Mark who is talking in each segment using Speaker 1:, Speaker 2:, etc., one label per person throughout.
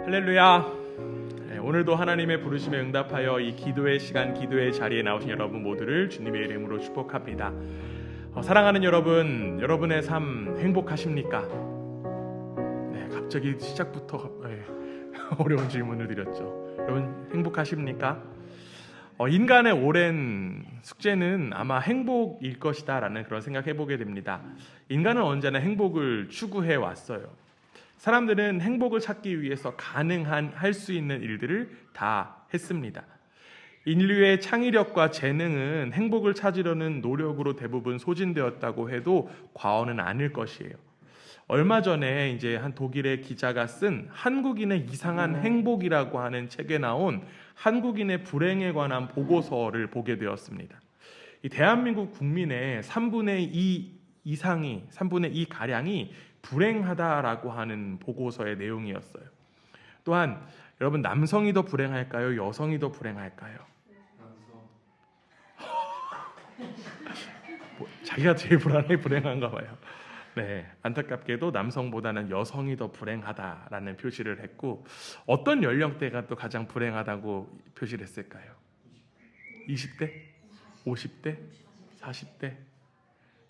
Speaker 1: 할렐루야. 오늘도 하나님의 부르심에 응답하여 이 기도의 시간, 기도의 자리에 나오신 여러분 모두를 주님의 이름으로 축복합니다. 사랑하는 여러분, 여러분의 삶 행복하십니까? 네, 갑자기 시작부터 어려운 질문을 드렸죠. 여러분 행복하십니까? 인간의 오랜 숙제는 아마 행복일 것이다 라는 그런 생각해보게 됩니다. 인간은 언제나 행복을 추구해 왔어요. 사람들은 행복을 찾기 위해서 가능한 할 수 있는 일들을 다 했습니다. 인류의 창의력과 재능은 행복을 찾으려는 노력으로 대부분 소진되었다고 해도 과언은 아닐 것이에요. 얼마 전에 이제 한 독일의 기자가 쓴 한국인의 이상한 행복이라고 하는 책에 나온 한국인의 불행에 관한 보고서를 보게 되었습니다. 이 대한민국 국민의 3분의 2 이상이, 3분의 2 가량이 불행하다라고 하는 보고서의 내용이었어요. 또한 여러분, 남성이 더 불행할까요? 여성이 더 불행할까요? 자기가 제일 불행한가 봐요. 네, 안타깝게도 남성보다는 여성이 더 불행하다라는 표시를 했고, 어떤 연령대가 또 가장 불행하다고 표시를 했을까요? 20대? 50대? 40대?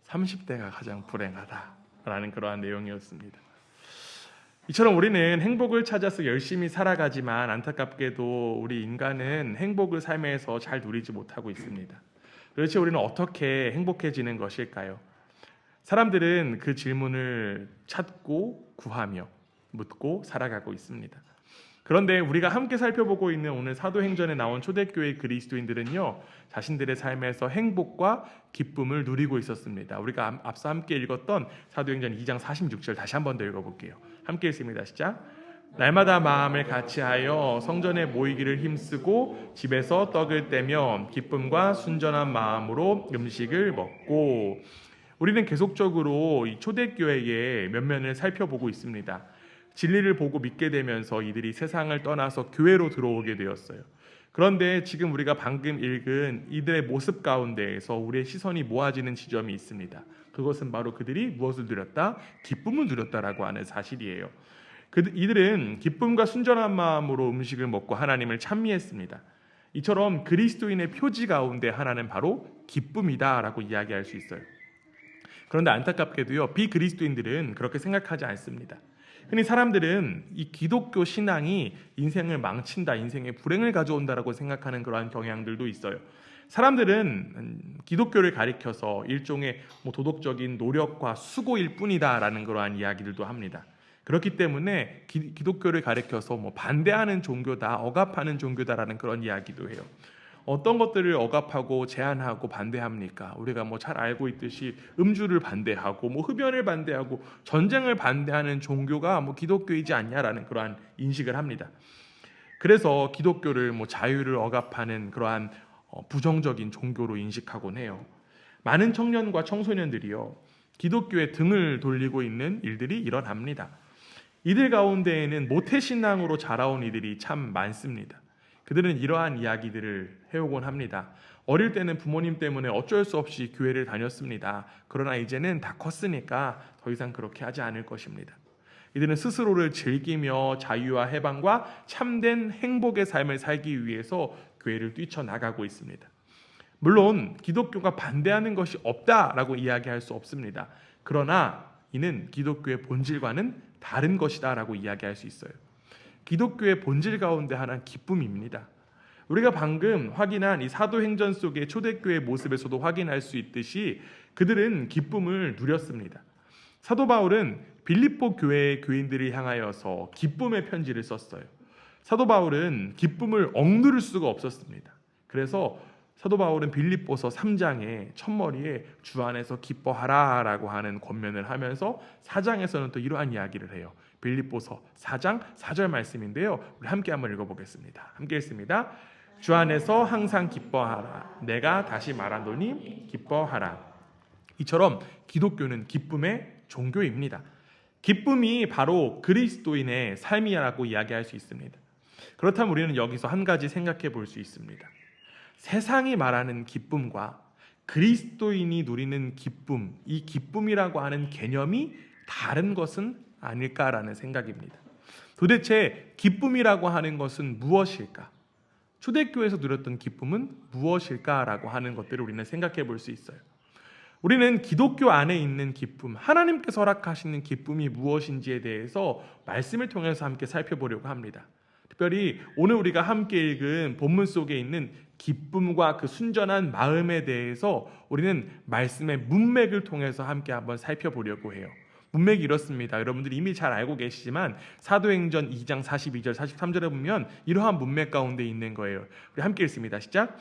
Speaker 1: 30대가 가장 불행하다라는 그러한 내용이었습니다. 이처럼 우리는 행복을 찾아서 열심히 살아가지만 안타깝게도 우리 인간은 행복을 삶에서 잘 누리지 못하고 있습니다. 도대체 우리는 어떻게 행복해지는 것일까요? 사람들은 그 질문을 찾고 구하며 묻고 살아가고 있습니다. 그런데 우리가 함께 살펴보고 있는 오늘 사도행전에 나온 초대교회 그리스도인들은요, 자신들의 삶에서 행복과 기쁨을 누리고 있었습니다. 우리가 앞서 함께 읽었던 사도행전 2장 46절 다시 한 번 더 읽어볼게요. 함께 읽습니다. 시작. 날마다 마음을 같이하여 성전에 모이기를 힘쓰고 집에서 떡을 떼며 기쁨과 순전한 마음으로 음식을 먹고. 우리는 계속적으로 이 초대교회의 면면을 살펴보고 있습니다. 진리를 보고 믿게 되면서 이들이 세상을 떠나서 교회로 들어오게 되었어요. 그런데 지금 우리가 방금 읽은 이들의 모습 가운데에서 우리의 시선이 모아지는 지점이 있습니다. 그것은 바로 그들이 무엇을 누렸다? 기쁨을 누렸다라고 하는 사실이에요. 이들은 기쁨과 순전한 마음으로 음식을 먹고 하나님을 찬미했습니다. 이처럼 그리스도인의 표지 가운데 하나는 바로 기쁨이다라고 이야기할 수 있어요. 그런데 안타깝게도요, 비그리스도인들은 그렇게 생각하지 않습니다. 흔히 사람들은 이 기독교 신앙이 인생을 망친다, 인생에 불행을 가져온다라고 생각하는 그러한 경향들도 있어요. 사람들은 기독교를 가리켜서 일종의 도덕적인 노력과 수고일 뿐이다라는 그러한 이야기들도 합니다. 그렇기 때문에 기독교를 가리켜서 반대하는 종교다, 억압하는 종교다라는 그런 이야기도 해요. 어떤 것들을 억압하고 제한하고 반대합니까? 우리가 잘 알고 있듯이 음주를 반대하고 흡연을 반대하고 전쟁을 반대하는 종교가 기독교이지 않냐라는 그러한 인식을 합니다. 그래서 기독교를 자유를 억압하는 그러한 부정적인 종교로 인식하곤 해요. 많은 청년과 청소년들이요, 기독교에 등을 돌리고 있는 일들이 일어납니다. 이들 가운데에는 모태신앙으로 자라온 이들이 참 많습니다. 그들은 이러한 이야기들을 해오곤 합니다. 어릴 때는 부모님 때문에 어쩔 수 없이 교회를 다녔습니다. 그러나 이제는 다 컸으니까 더 이상 그렇게 하지 않을 것입니다. 이들은 스스로를 즐기며 자유와 해방과 참된 행복의 삶을 살기 위해서 교회를 뛰쳐나가고 있습니다. 물론 기독교가 반대하는 것이 없다라고 이야기할 수 없습니다. 그러나 이는 기독교의 본질과는 다른 것이다라고 이야기할 수 있어요. 기독교의 본질 가운데 하나는 기쁨입니다. 우리가 방금 확인한 이 사도행전 속의 초대교회의 모습에서도 확인할 수 있듯이 그들은 기쁨을 누렸습니다. 사도 바울은 빌립보 교회의 교인들을 향하여서 기쁨의 편지를 썼어요. 사도 바울은 기쁨을 억누를 수가 없었습니다. 그래서 사도 바울은 빌립보서 3장에 첫머리에 주 안에서 기뻐하라 라고 하는 권면을 하면서 4장에서는 또 이러한 이야기를 해요. 빌립보서 4장 4절 말씀인데요, 우리 함께 한번 읽어보겠습니다. 함께 읽습니다. 주 안에서 항상 기뻐하라. 내가 다시 말하노니 기뻐하라. 이처럼 기독교는 기쁨의 종교입니다. 기쁨이 바로 그리스도인의 삶이라고 이야기할 수 있습니다. 그렇다면 우리는 여기서 한 가지 생각해 볼 수 있습니다. 세상이 말하는 기쁨과 그리스도인이 누리는 기쁨, 이 기쁨이라고 하는 개념이 다른 것은 아닐까라는 생각입니다. 도대체 기쁨이라고 하는 것은 무엇일까? 초대교회에서 누렸던 기쁨은 무엇일까라고 하는 것들을 우리는 생각해 볼 수 있어요. 우리는 기독교 안에 있는 기쁨, 하나님께서 허락하시는 기쁨이 무엇인지에 대해서 말씀을 통해서 함께 살펴보려고 합니다. 특별히 오늘 우리가 함께 읽은 본문 속에 있는 기쁨과 그 순전한 마음에 대해서 우리는 말씀의 문맥을 통해서 함께 한번 살펴보려고 해요. 문맥이 이렇습니다. 여러분들이 이미 잘 알고 계시지만 사도행전 2장 42절 43절에 보면 이러한 문맥 가운데 있는 거예요. 우리 함께 읽습니다. 시작.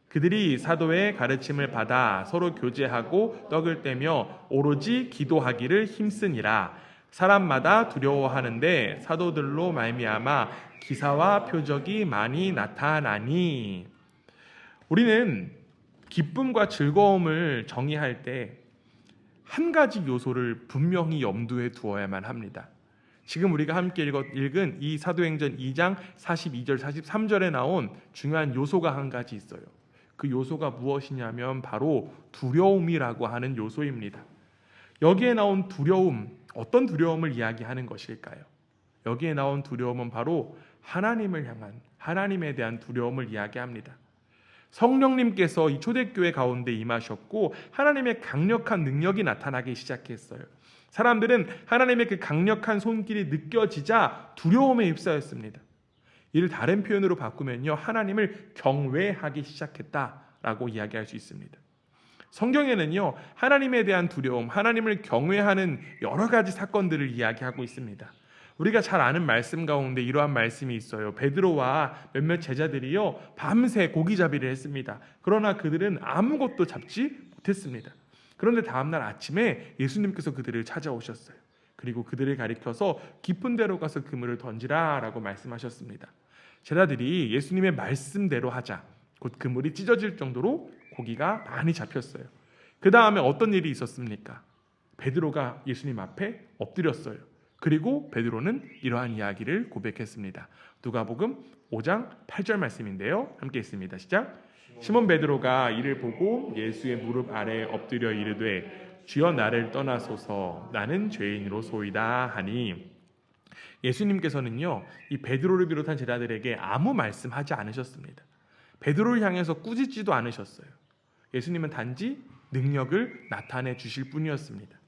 Speaker 1: 그들이 사도의 가르침을 받아 서로 교제하고 떡을 떼며 오로지 기도하기를 힘쓰니라. 사람마다 두려워하는데 사도들로 말미암아 기사와 표적이 많이 나타나니. 우리는 기쁨과 즐거움을 정의할 때 한 가지 요소를 분명히 염두에 두어야만 합니다. 지금 우리가 함께 읽은 이 사도행전 2장 42절 43절에 나온 중요한 요소가 한 가지 있어요. 그 요소가 무엇이냐면 바로 두려움이라고 하는 요소입니다. 여기에 나온 두려움, 어떤 두려움을 이야기하는 것일까요? 여기에 나온 두려움은 바로 하나님을 향한, 하나님에 대한 두려움을 이야기합니다. 성령님께서 이 초대교회 가운데 임하셨고 하나님의 강력한 능력이 나타나기 시작했어요. 사람들은 하나님의 그 강력한 손길이 느껴지자 두려움에 휩싸였습니다. 이를 다른 표현으로 바꾸면요, 하나님을 경외하기 시작했다라고 이야기할 수 있습니다. 성경에는요, 하나님에 대한 두려움, 하나님을 경외하는 여러 가지 사건들을 이야기하고 있습니다. 우리가 잘 아는 말씀 가운데 이러한 말씀이 있어요. 베드로와 몇몇 제자들이요, 밤새 고기잡이를 했습니다. 그러나 그들은 아무것도 잡지 못했습니다. 그런데 다음날 아침에 예수님께서 그들을 찾아오셨어요. 그리고 그들을 가리켜서 깊은 데로 가서 그물을 던지라 라고 말씀하셨습니다. 제자들이 예수님의 말씀대로 하자 곧 그물이 찢어질 정도로 고기가 많이 잡혔어요. 그 다음에 어떤 일이 있었습니까? 베드로가 예수님 앞에 엎드렸어요. 그리고 베드로는 이러한 이야기를 고백했습니다. 누가복음 5장 8절 말씀인데요, 함께 읽습니다. 시작. 시몬 베드로가 이를 보고 예수의 무릎 아래 엎드려 이르되 주여 나를 떠나소서 나는 죄인으로소이다 하니. 예수님께서는요, 이 베드로를 비롯한 제자들에게 아무 말씀하지 않으셨습니다. 베드로를 향해서 꾸짖지도 않으셨어요. 예수님은 단지 능력을 나타내 주실 뿐이었습니다.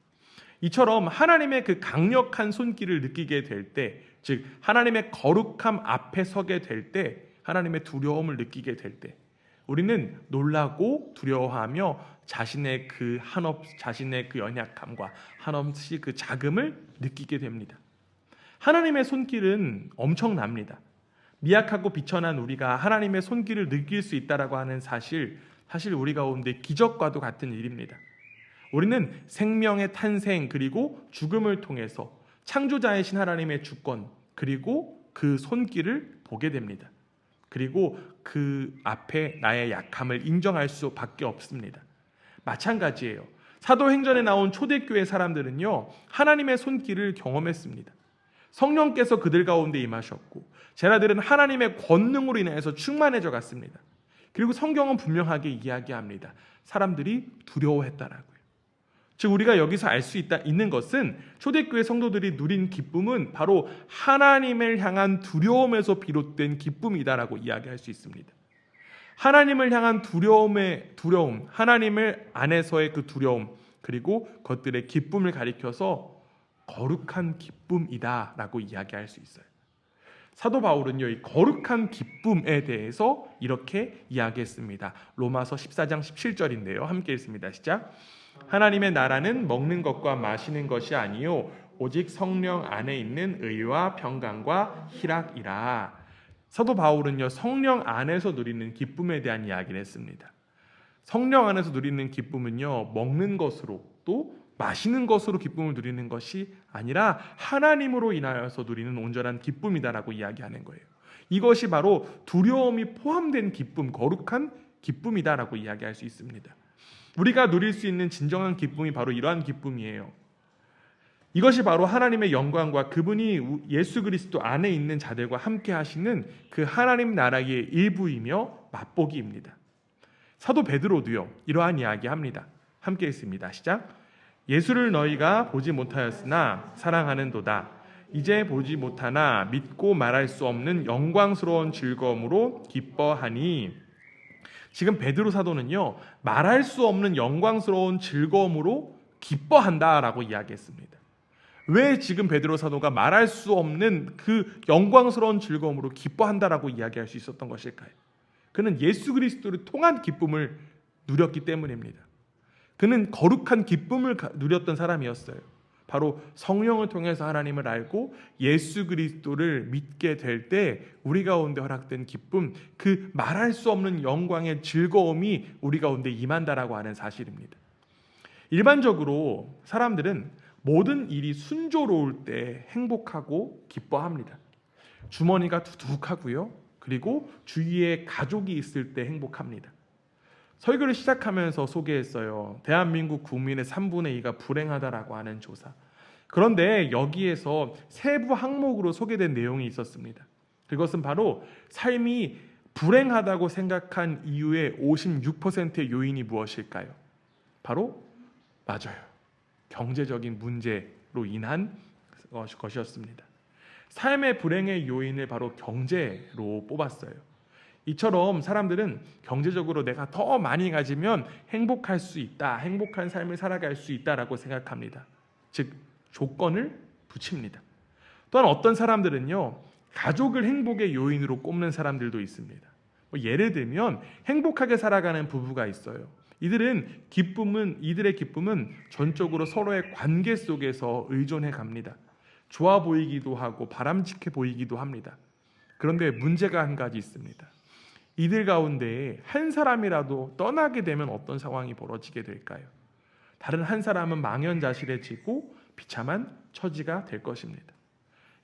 Speaker 1: 이처럼 하나님의 그 강력한 손길을 느끼게 될 때, 즉 하나님의 거룩함 앞에 서게 될 때, 하나님의 두려움을 느끼게 될 때 우리는 놀라고 두려워하며 자신의 그 자신의 그 연약함과 한없이 그 자금을 느끼게 됩니다. 하나님의 손길은 엄청납니다. 미약하고 비천한 우리가 하나님의 손길을 느낄 수 있다라고 하는 사실 우리 가운데 기적과도 같은 일입니다. 우리는 생명의 탄생 그리고 죽음을 통해서 창조자이신 하나님의 주권 그리고 그 손길을 보게 됩니다. 그리고 그 앞에 나의 약함을 인정할 수밖에 없습니다. 마찬가지예요. 사도행전에 나온 초대교회 사람들은요, 하나님의 손길을 경험했습니다. 성령께서 그들 가운데 임하셨고 제자들은 하나님의 권능으로 인해서 충만해져 갔습니다. 그리고 성경은 분명하게 이야기합니다. 사람들이 두려워했다라고요. 즉 우리가 여기서 알 수 있는 것은 초대교회 성도들이 누린 기쁨은 바로 하나님을 향한 두려움에서 비롯된 기쁨이다라고 이야기할 수 있습니다. 하나님을 향한 두려움, 하나님을 안에서의 그 두려움, 그리고 그것들의 기쁨을 가리켜서 거룩한 기쁨이다라고 이야기할 수 있어요. 사도 바울은요, 이 거룩한 기쁨에 대해서 이렇게 이야기했습니다. 로마서 14장 17절인데요. 함께 읽습니다. 시작. 하나님의 나라는 먹는 것과 마시는 것이 아니요 오직 성령 안에 있는 의와 평강과 희락이라. 사도 바울은요, 성령 안에서 누리는 기쁨에 대한 이야기를 했습니다. 성령 안에서 누리는 기쁨은요, 먹는 것으로 또 마시는 것으로 기쁨을 누리는 것이 아니라 하나님으로 인하여서 누리는 온전한 기쁨이다라고 이야기하는 거예요. 이것이 바로 두려움이 포함된 기쁨, 거룩한 기쁨이다라고 이야기할 수 있습니다. 우리가 누릴 수 있는 진정한 기쁨이 바로 이러한 기쁨이에요. 이것이 바로 하나님의 영광과 그분이 예수 그리스도 안에 있는 자들과 함께 하시는 그 하나님 나라의 일부이며 맛보기입니다. 사도 베드로도요, 이러한 이야기합니다. 함께 읽습니다. 시작. 예수를 너희가 보지 못하였으나 사랑하는도다. 이제 보지 못하나 믿고 말할 수 없는 영광스러운 즐거움으로 기뻐하니. 지금 베드로 사도는요, 말할 수 없는 영광스러운 즐거움으로 기뻐한다라고 이야기했습니다. 왜 지금 베드로 사도가 말할 수 없는 그 영광스러운 즐거움으로 기뻐한다라고 이야기할 수 있었던 것일까요? 그는 예수 그리스도를 통한 기쁨을 누렸기 때문입니다. 그는 거룩한 기쁨을 누렸던 사람이었어요. 바로 성령을 통해서 하나님을 알고 예수 그리스도를 믿게 될 때 우리 가운데 허락된 기쁨, 그 말할 수 없는 영광의 즐거움이 우리 가운데 임한다라고 하는 사실입니다. 일반적으로 사람들은 모든 일이 순조로울 때 행복하고 기뻐합니다. 주머니가 두둑하고요. 그리고 주위에 가족이 있을 때 행복합니다. 설교를 시작하면서 소개했어요. 대한민국 국민의 3분의 2가 불행하다라고 하는 조사. 그런데 여기에서 세부 항목으로 소개된 내용이 있었습니다. 그것은 바로 삶이 불행하다고 생각한 이유의 56%의 요인이 무엇일까요? 바로 맞아요. 경제적인 문제로 인한 것이었습니다. 삶의 불행의 요인을 바로 경제로 뽑았어요. 이처럼 사람들은 경제적으로 내가 더 많이 가지면 행복할 수 있다, 행복한 삶을 살아갈 수 있다라고 생각합니다. 즉 조건을 붙입니다. 또한 어떤 사람들은요, 가족을 행복의 요인으로 꼽는 사람들도 있습니다. 예를 들면 행복하게 살아가는 부부가 있어요. 이들의 기쁨은 전적으로 서로의 관계 속에서 의존해 갑니다. 좋아 보이기도 하고 바람직해 보이기도 합니다. 그런데 문제가 한 가지 있습니다. 이들 가운데 한 사람이라도 떠나게 되면 어떤 상황이 벌어지게 될까요? 다른 한 사람은 망연자실해지고 비참한 처지가 될 것입니다.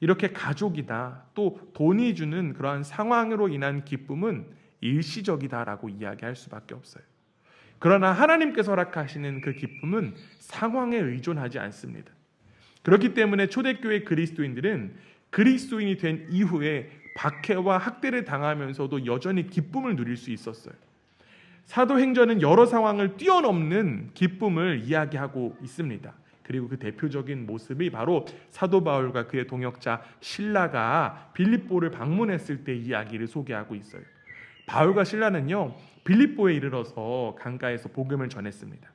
Speaker 1: 이렇게 가족이다, 또 돈이 주는 그러한 상황으로 인한 기쁨은 일시적이다라고 이야기할 수밖에 없어요. 그러나 하나님께서 허락하시는 그 기쁨은 상황에 의존하지 않습니다. 그렇기 때문에 초대교회 그리스도인들은 그리스도인이 된 이후에 박해와 학대를 당하면서도 여전히 기쁨을 누릴 수 있었어요. 사도행전은 여러 상황을 뛰어넘는 기쁨을 이야기하고 있습니다. 그리고 그 대표적인 모습이 바로 사도 바울과 그의 동역자 실라가 빌립보를 방문했을 때 이야기를 소개하고 있어요. 바울과 실라는요, 빌립보에 이르러서 강가에서 복음을 전했습니다.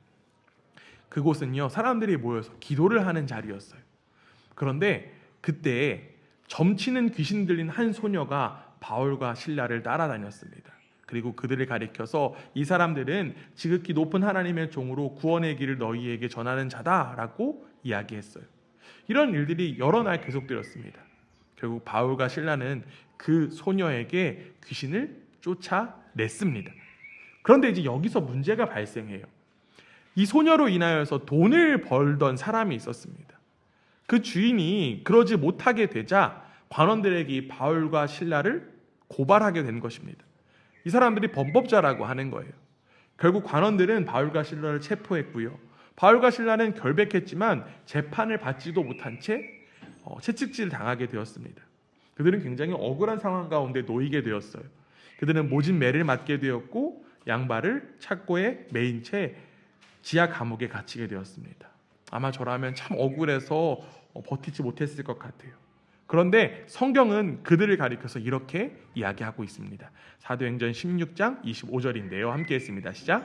Speaker 1: 그곳은요, 사람들이 모여서 기도를 하는 자리였어요. 그런데 그때 점치는 귀신 들린 한 소녀가 바울과 실라를 따라다녔습니다. 그리고 그들을 가리켜서 이 사람들은 지극히 높은 하나님의 종으로 구원의 길을 너희에게 전하는 자다라고 이야기했어요. 이런 일들이 여러 날 계속되었습니다. 결국 바울과 실라는 그 소녀에게 귀신을 쫓아냈습니다. 그런데 이제 여기서 문제가 발생해요. 이 소녀로 인하여서 돈을 벌던 사람이 있었습니다. 그 주인이 그러지 못하게 되자 관원들에게 이 바울과 실라를 고발하게 된 것입니다. 이 사람들이 범법자라고 하는 거예요. 결국 관원들은 바울과 실라를 체포했고요. 바울과 실라는 결백했지만 재판을 받지도 못한 채 채찍질을 당하게 되었습니다. 그들은 굉장히 억울한 상황 가운데 놓이게 되었어요. 그들은 모진 매를 맞게 되었고 양발을 착고에 매인 채 지하 감옥에 갇히게 되었습니다. 아마 저라면 참 억울해서 버티지 못했을 것 같아요. 그런데 성경은 그들을 가리켜서 이렇게 이야기하고 있습니다. 사도행전 16장 25절인데요. 함께 했습니다. 시작.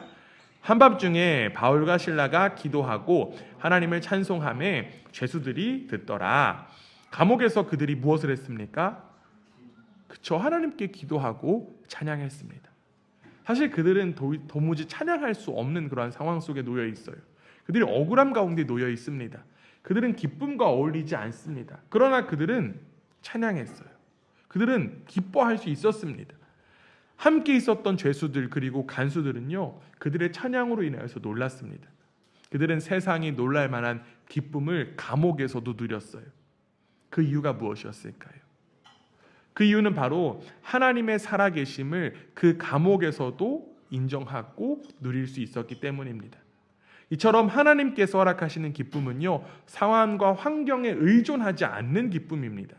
Speaker 1: 한밤중에 바울과 실라가 기도하고 하나님을 찬송하매 죄수들이 듣더라. 감옥에서 그들이 무엇을 했습니까? 그쵸, 하나님께 기도하고 찬양했습니다. 사실 그들은 도무지 찬양할 수 없는 그러한 상황 속에 놓여 있어요. 그들이 억울함 가운데 놓여 있습니다. 그들은 기쁨과 어울리지 않습니다. 그러나 그들은 찬양했어요. 그들은 기뻐할 수 있었습니다. 함께 있었던 죄수들 그리고 간수들은요, 그들의 찬양으로 인하여서 놀랐습니다. 그들은 세상이 놀랄 만한 기쁨을 감옥에서도 누렸어요. 그 이유가 무엇이었을까요? 그 이유는 바로 하나님의 살아계심을 그 감옥에서도 인정하고 누릴 수 있었기 때문입니다. 이처럼 하나님께서 허락하시는 기쁨은요, 상황과 환경에 의존하지 않는 기쁨입니다.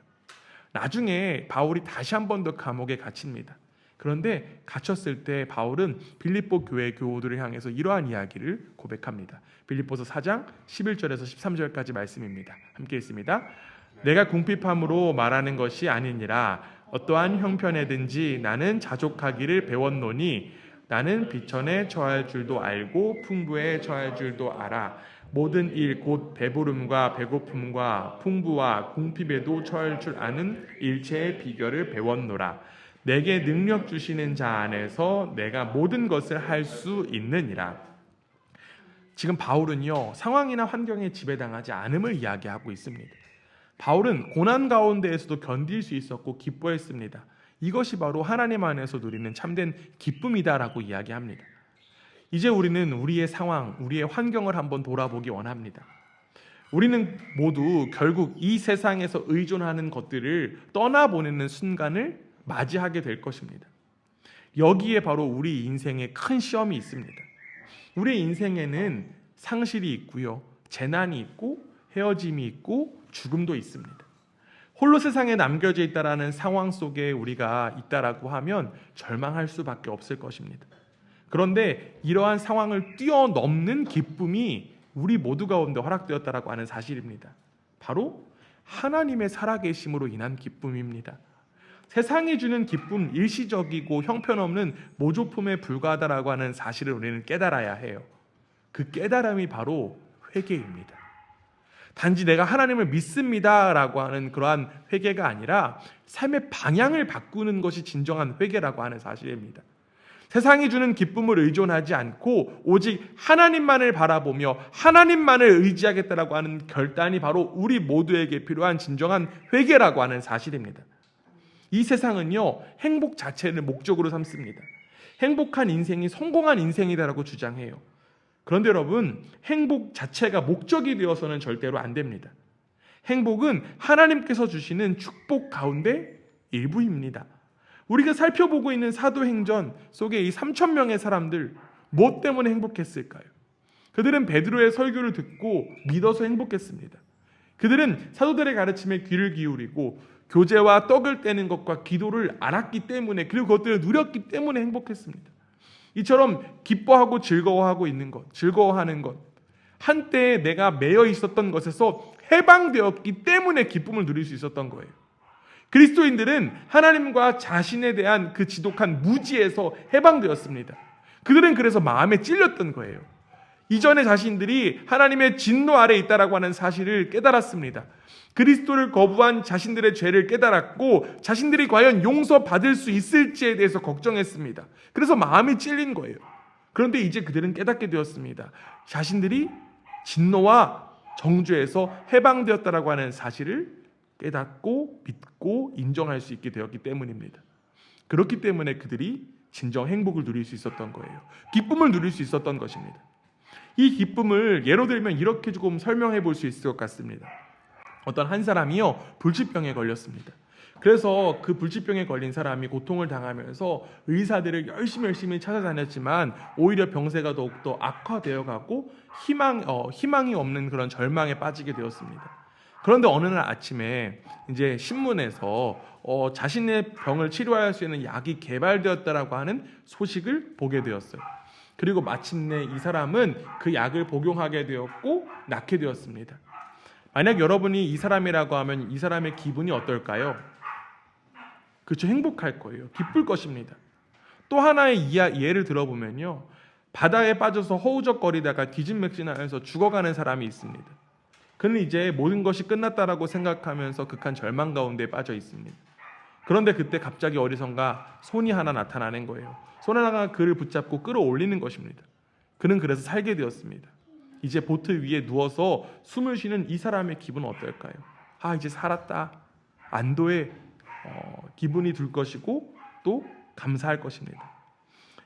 Speaker 1: 나중에 바울이 다시 한 번 더 감옥에 갇힙니다. 그런데 갇혔을 때 바울은 빌립보 교회 교우들을 향해서 이러한 이야기를 고백합니다. 빌립보서 4장 11절에서 13절까지 말씀입니다. 함께 읽습니다. 내가 궁핍함으로 말하는 것이 아니니라. 어떠한 형편에든지 나는 자족하기를 배웠노니 나는 비천에 처할 줄도 알고 풍부에 처할 줄도 알아. 모든 일 곧 배부름과 배고픔과 풍부와 궁핍에도 처할 줄 아는 일체의 비결을 배웠노라. 내게 능력 주시는 자 안에서 내가 모든 것을 할 수 있느니라. 지금 바울은요, 상황이나 환경에 지배당하지 않음을 이야기하고 있습니다. 바울은 고난 가운데에서도 견딜 수 있었고 기뻐했습니다. 이것이 바로 하나님 안에서 누리는 참된 기쁨이다라고 이야기합니다. 이제 우리는 우리의 상황, 우리의 환경을 한번 돌아보기 원합니다. 우리는 모두 결국 이 세상에서 의존하는 것들을 떠나보내는 순간을 맞이하게 될 것입니다. 여기에 바로 우리 인생의 큰 시험이 있습니다. 우리 인생에는 상실이 있고요, 재난이 있고 헤어짐이 있고 죽음도 있습니다. 홀로 세상에 남겨져 있다라는 상황 속에 우리가 있다라고 하면 절망할 수밖에 없을 것입니다. 그런데 이러한 상황을 뛰어넘는 기쁨이 우리 모두 가운데 허락되었다라고 하는 사실입니다. 바로 하나님의 살아계심으로 인한 기쁨입니다. 세상이 주는 기쁨, 일시적이고 형편없는 모조품에 불과하다라고 하는 사실을 우리는 깨달아야 해요. 그 깨달음이 바로 회개입니다. 단지 내가 하나님을 믿습니다라고 하는 그러한 회개가 아니라 삶의 방향을 바꾸는 것이 진정한 회개라고 하는 사실입니다. 세상이 주는 기쁨을 의존하지 않고 오직 하나님만을 바라보며 하나님만을 의지하겠다라고 하는 결단이 바로 우리 모두에게 필요한 진정한 회개라고 하는 사실입니다. 이 세상은요, 행복 자체를 목적으로 삼습니다. 행복한 인생이 성공한 인생이다라고 주장해요. 그런데 여러분, 행복 자체가 목적이 되어서는 절대로 안 됩니다. 행복은 하나님께서 주시는 축복 가운데 일부입니다. 우리가 살펴보고 있는 사도행전 속에 이 3,000명의 사람들, 무엇 때문에 행복했을까요? 그들은 베드로의 설교를 듣고 믿어서 행복했습니다. 그들은 사도들의 가르침에 귀를 기울이고 교제와 떡을 떼는 것과 기도를 알았기 때문에, 그리고 그것들을 누렸기 때문에 행복했습니다. 이처럼 기뻐하고 즐거워하고 있는 것, 즐거워하는 것, 한때 내가 매여 있었던 것에서 해방되었기 때문에 기쁨을 누릴 수 있었던 거예요. 그리스도인들은 하나님과 자신에 대한 그 지독한 무지에서 해방되었습니다. 그들은 그래서 마음에 찔렸던 거예요. 이전에 자신들이 하나님의 진노 아래 있다라고 하는 사실을 깨달았습니다. 그리스도를 거부한 자신들의 죄를 깨달았고 자신들이 과연 용서받을 수 있을지에 대해서 걱정했습니다. 그래서 마음이 찔린 거예요. 그런데 이제 그들은 깨닫게 되었습니다. 자신들이 진노와 정죄에서 해방되었다라고 하는 사실을 깨닫고 믿고 인정할 수 있게 되었기 때문입니다. 그렇기 때문에 그들이 진정 행복을 누릴 수 있었던 거예요. 기쁨을 누릴 수 있었던 것입니다. 이 기쁨을 예로 들면 이렇게 조금 설명해 볼 수 있을 것 같습니다. 어떤 한 사람이요, 불치병에 걸렸습니다. 그래서 그 불치병에 걸린 사람이 고통을 당하면서 의사들을 열심히 찾아다녔지만 오히려 병세가 더욱더 악화되어 가고 희망이 없는 그런 절망에 빠지게 되었습니다. 그런데 어느 날 아침에 이제 신문에서 자신의 병을 치료할 수 있는 약이 개발되었다라고 하는 소식을 보게 되었어요. 그리고 마침내 이 사람은 그 약을 복용하게 되었고 낫게 되었습니다. 만약 여러분이 이 사람이라고 하면 이 사람의 기분이 어떨까요? 그렇죠, 행복할 거예요. 기쁠 것입니다. 또 하나의 예를 들어보면요, 바다에 빠져서 허우적거리다가 뒤진맥진하면서 죽어가는 사람이 있습니다. 그는 이제 모든 것이 끝났다라고 생각하면서 극한 절망 가운데 빠져 있습니다. 그런데 그때 갑자기 어디선가 손이 하나 나타나는 거예요. 손 하나가 그를 붙잡고 끌어올리는 것입니다. 그는 그래서 살게 되었습니다. 이제 보트 위에 누워서 숨을 쉬는 이 사람의 기분은 어떨까요? 이제 살았다. 안도의 기분이 들 것이고 또 감사할 것입니다.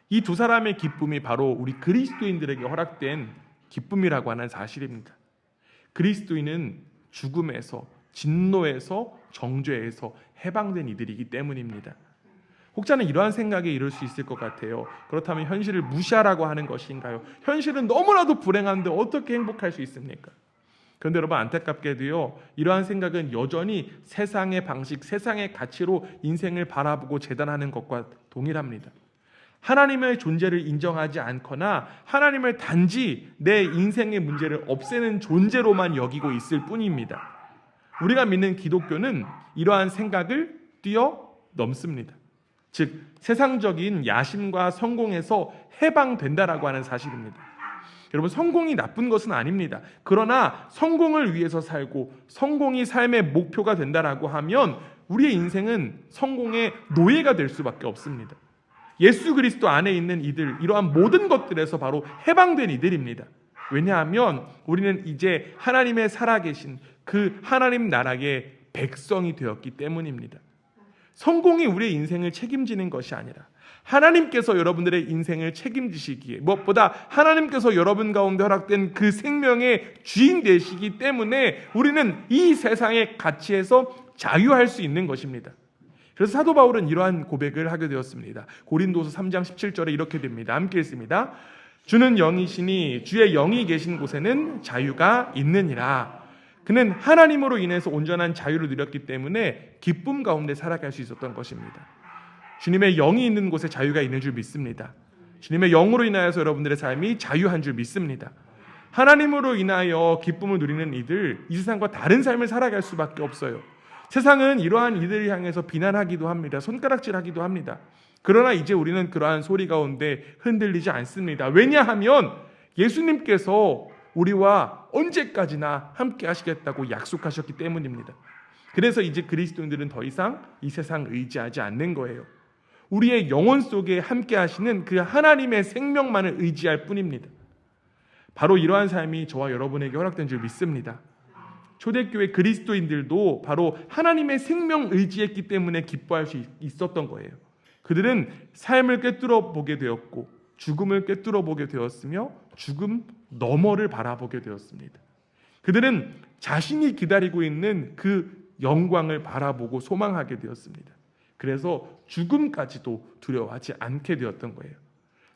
Speaker 1: 이 두 사람의 기쁨이 바로 우리 그리스도인들에게 허락된 기쁨이라고 하는 사실입니다. 그리스도인은 죽음에서, 진노에서, 정죄에서 해방된 이들이기 때문입니다. 혹자는 이러한 생각에 이를 수 있을 것 같아요. 그렇다면 현실을 무시하라고 하는 것인가요? 현실은 너무나도 불행한데 어떻게 행복할 수 있습니까? 그런데 여러분, 안타깝게도요, 이러한 생각은 여전히 세상의 방식, 세상의 가치로 인생을 바라보고 재단하는 것과 동일합니다. 하나님의 존재를 인정하지 않거나 하나님을 단지 내 인생의 문제를 없애는 존재로만 여기고 있을 뿐입니다. 우리가 믿는 기독교는 이러한 생각을 뛰어넘습니다. 즉 세상적인 야심과 성공에서 해방된다라고 하는 사실입니다. 여러분, 성공이 나쁜 것은 아닙니다. 그러나 성공을 위해서 살고 성공이 삶의 목표가 된다라고 하면 우리의 인생은 성공의 노예가 될 수밖에 없습니다. 예수 그리스도 안에 있는 이들, 이러한 모든 것들에서 바로 해방된 이들입니다. 왜냐하면 우리는 이제 하나님의 살아계신 그 하나님 나라의 백성이 되었기 때문입니다. 성공이 우리의 인생을 책임지는 것이 아니라 하나님께서 여러분들의 인생을 책임지시기에, 무엇보다 하나님께서 여러분 가운데 허락된 그 생명의 주인 되시기 때문에 우리는 이 세상의 가치에서 자유할 수 있는 것입니다. 그래서 사도 바울은 이러한 고백을 하게 되었습니다. 고린도서 3장 17절에 이렇게 됩니다. 함께 읽습니다. 주는 영이시니 주의 영이 계신 곳에는 자유가 있느니라. 그는 하나님으로 인해서 온전한 자유를 누렸기 때문에 기쁨 가운데 살아갈 수 있었던 것입니다. 주님의 영이 있는 곳에 자유가 있는 줄 믿습니다. 주님의 영으로 인하여서 여러분들의 삶이 자유한 줄 믿습니다. 하나님으로 인하여 기쁨을 누리는 이들, 이 세상과 다른 삶을 살아갈 수밖에 없어요. 세상은 이러한 이들을 향해서 비난하기도 합니다. 손가락질하기도 합니다. 그러나 이제 우리는 그러한 소리 가운데 흔들리지 않습니다. 왜냐하면 예수님께서 우리와 언제까지나 함께 하시겠다고 약속하셨기 때문입니다. 그래서 이제 그리스도인들은 더 이상 이 세상 의지하지 않는 거예요. 우리의 영혼 속에 함께 하시는 그 하나님의 생명만을 의지할 뿐입니다. 바로 이러한 삶이 저와 여러분에게 허락된 줄 믿습니다. 초대교회 그리스도인들도 바로 하나님의 생명 의지했기 때문에 기뻐할 수 있었던 거예요. 그들은 삶을 꿰뚫어 보게 되었고 죽음을 꿰뚫어 보게 되었으며 죽음 너머를 바라보게 되었습니다. 그들은 자신이 기다리고 있는 그 영광을 바라보고 소망하게 되었습니다. 그래서 죽음까지도 두려워하지 않게 되었던 거예요.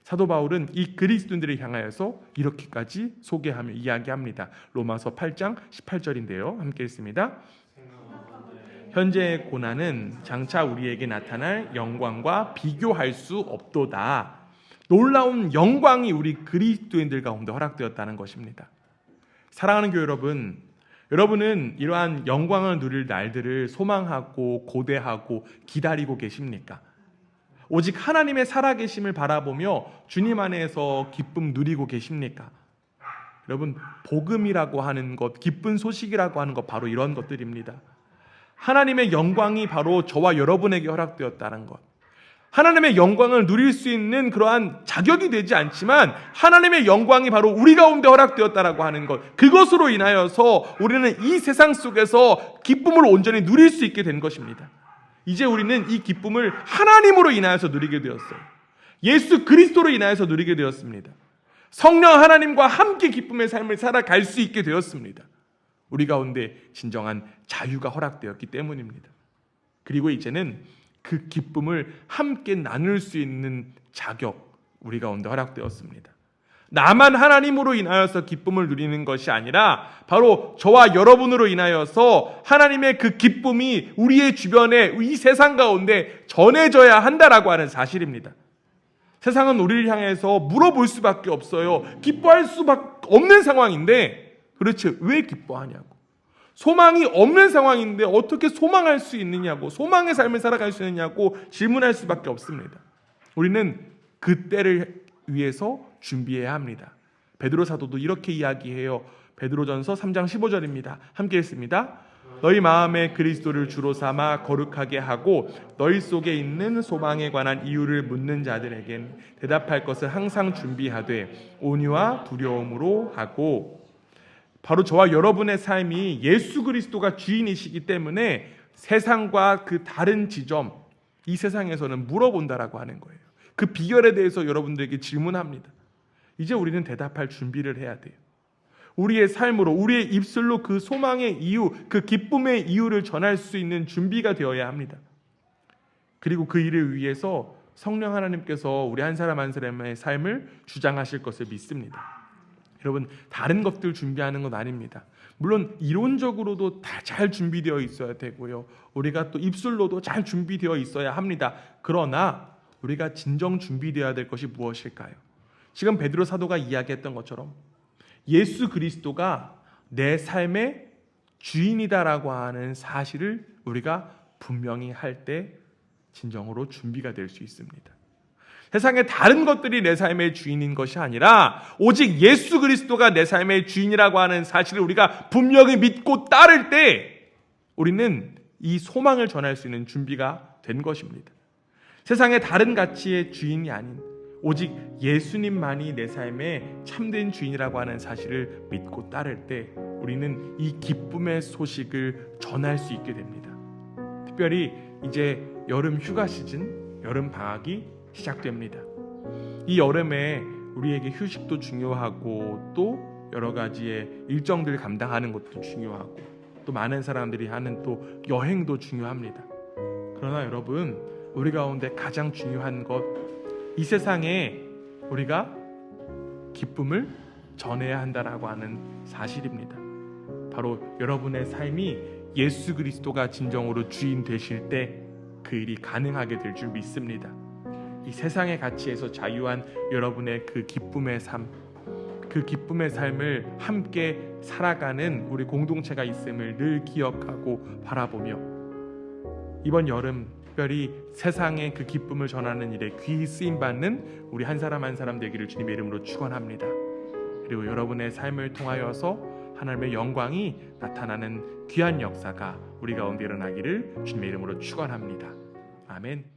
Speaker 1: 사도 바울은 이 그리스도인들을 향하여서 이렇게까지 소개하며 이야기합니다. 로마서 8장 18절인데요. 함께 읽습니다. 현재의 고난은 장차 우리에게 나타날 영광과 비교할 수 없도다. 놀라운 영광이 우리 그리스도인들 가운데 허락되었다는 것입니다. 사랑하는 교회 여러분, 여러분은 이러한 영광을 누릴 날들을 소망하고 고대하고 기다리고 계십니까? 오직 하나님의 살아계심을 바라보며 주님 안에서 기쁨 누리고 계십니까? 여러분, 복음이라고 하는 것, 기쁜 소식이라고 하는 것, 바로 이런 것들입니다. 하나님의 영광이 바로 저와 여러분에게 허락되었다는 것, 하나님의 영광을 누릴 수 있는 그러한 자격이 되지 않지만 하나님의 영광이 바로 우리 가운데 허락되었다라고 하는 것, 그것으로 인하여서 우리는 이 세상 속에서 기쁨을 온전히 누릴 수 있게 된 것입니다. 이제 우리는 이 기쁨을 하나님으로 인하여서 누리게 되었어요. 예수 그리스도로 인하여서 누리게 되었습니다. 성령 하나님과 함께 기쁨의 삶을 살아갈 수 있게 되었습니다. 우리 가운데 진정한 자유가 허락되었기 때문입니다. 그리고 이제는 그 기쁨을 함께 나눌 수 있는 자격, 우리 가운데 허락되었습니다. 나만 하나님으로 인하여서 기쁨을 누리는 것이 아니라 바로 저와 여러분으로 인하여서 하나님의 그 기쁨이 우리의 주변에, 이 세상 가운데 전해져야 한다라고 하는 사실입니다. 세상은 우리를 향해서 물어볼 수밖에 없어요. 기뻐할 수밖에 없는 상황인데 도대체 왜 기뻐하냐고. 소망이 없는 상황인데 어떻게 소망할 수 있느냐고, 소망의 삶을 살아갈 수 있느냐고 질문할 수밖에 없습니다. 우리는 그 때를 위해서 준비해야 합니다. 베드로 사도도 이렇게 이야기해요. 베드로전서 3장 15절입니다. 함께 읽습니다. 너희 마음에 그리스도를 주로 삼아 거룩하게 하고 너희 속에 있는 소망에 관한 이유를 묻는 자들에겐 대답할 것을 항상 준비하되 온유와 두려움으로 하고. 바로 저와 여러분의 삶이 예수 그리스도가 주인이시기 때문에 세상과 그 다른 지점, 이 세상에서는 물어본다라고 하는 거예요. 그 비결에 대해서 여러분들에게 질문합니다. 이제 우리는 대답할 준비를 해야 돼요. 우리의 삶으로, 우리의 입술로 그 소망의 이유, 그 기쁨의 이유를 전할 수 있는 준비가 되어야 합니다. 그리고 그 일을 위해서 성령 하나님께서 우리 한 사람 한 사람의 삶을 주장하실 것을 믿습니다. 여러분, 다른 것들 준비하는 건 아닙니다. 물론 이론적으로도 다 잘 준비되어 있어야 되고요. 우리가 또 입술로도 잘 준비되어 있어야 합니다. 그러나 우리가 진정 준비되어야 될 것이 무엇일까요? 지금 베드로 사도가 이야기했던 것처럼 예수 그리스도가 내 삶의 주인이다라고 하는 사실을 우리가 분명히 할 때 진정으로 준비가 될 수 있습니다. 세상의 다른 것들이 내 삶의 주인인 것이 아니라 오직 예수 그리스도가 내 삶의 주인이라고 하는 사실을 우리가 분명히 믿고 따를 때 우리는 이 소망을 전할 수 있는 준비가 된 것입니다. 세상의 다른 가치의 주인이 아닌 오직 예수님만이 내 삶의 참된 주인이라고 하는 사실을 믿고 따를 때 우리는 이 기쁨의 소식을 전할 수 있게 됩니다. 특별히 이제 여름 휴가 시즌, 여름 방학이 시작됩니다. 이 여름에 우리에게 휴식도 중요하고 또 여러 가지의 일정들을 감당하는 것도 중요하고 또 많은 사람들이 하는 또 여행도 중요합니다. 그러나 여러분, 우리 가운데 가장 중요한 것, 이 세상에 우리가 기쁨을 전해야 한다라고 하는 사실입니다. 바로 여러분의 삶이 예수 그리스도가 진정으로 주인 되실 때 그 일이 가능하게 될 줄 믿습니다. 이 세상의 가치에서 자유한 여러분의 그 기쁨의 삶, 그 기쁨의 삶을 함께 살아가는 우리 공동체가 있음을 늘 기억하고 바라보며 이번 여름 특별히 세상의 그 기쁨을 전하는 일에 귀히 쓰임받는 우리 한 사람 한 사람 되기를 주님의 이름으로 축원합니다. 그리고 여러분의 삶을 통하여서 하나님의 영광이 나타나는 귀한 역사가 우리 가운데 일어나기를 주님의 이름으로 축원합니다. 아멘.